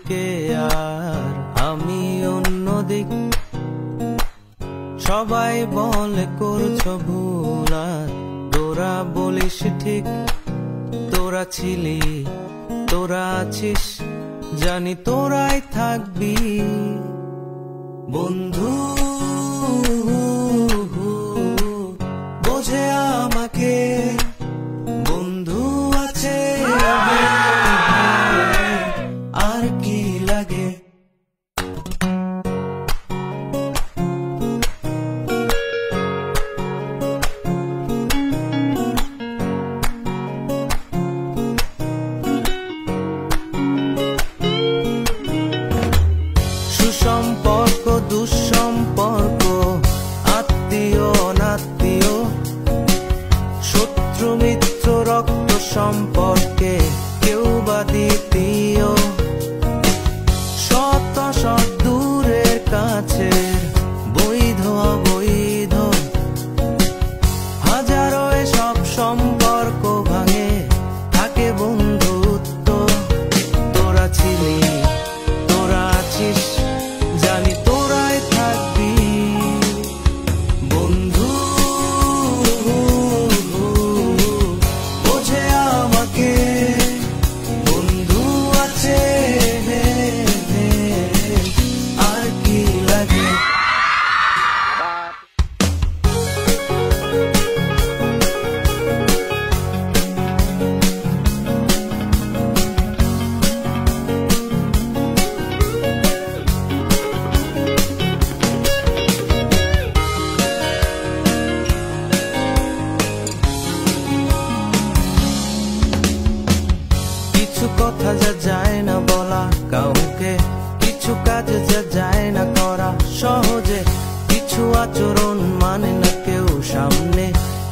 দিকে আর আমি অন্যদিক। সবাই বলে করছো ভুল আর তোরা বলিস ঠিক। তোরা ছিলি, তোরা আছিস, জানি তোরাই থাকবি বন্ধু। বোঝে আমাকে বন্ধু আছে, আর কি লাগে। সুসম্পর্ক দুঃসম্পর্ক, আত্মীয় অনাত্মীয়, শত্রু মিত্র রক্ত সম্পর্কে কেউ বা দ্বিতীয়। শত শত দূরের কাছে, বৈধ অবৈধ, হাজারো এসব সম্পর্ক ভাঙে, থাকে বন্ধুত্ব। তোরা ছিলি, তোরা আছিস, জানি তোরাই থাকবি বন্ধু। বোঝে আমাকে বন্ধু আছে, আর কি লাগে। কিছু কথা যা যায় না বলা কাউকে, কিছু কাজ যা যায় না করা সহজে, কিছু আচরণ মানে না কেউ সামনে,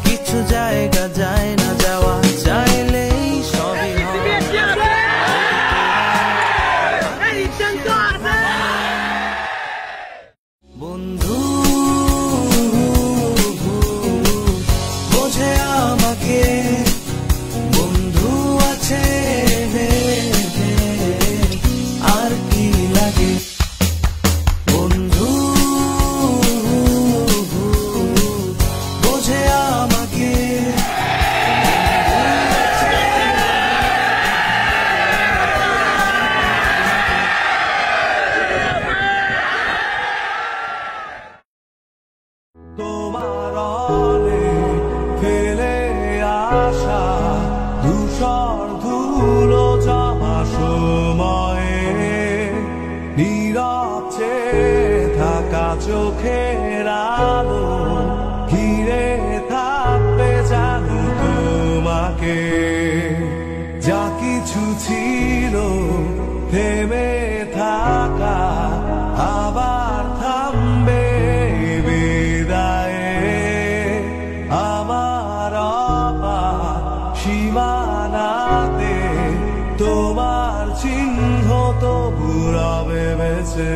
কিছু জায়গা যায় না যাওয়া, চাইলেই সবই বন্ধু। বোঝে আমাকে বন্ধু আছে, আর কি লাগে বন্ধু। বোঝে আমাকে তোমার ফেলে আসা ধূসর ধুলো জমা সময়ে, নীরব চেয়ে থাকা চোখের আলো ঘিরে থাকবে জানো তোমাকে। যা কিছু ছিল থেমে থাকা আবার থামবে বিদায়ে। আমার অপার সীমানাতে তোমার চিহ্ন তো রবে বেঁচে।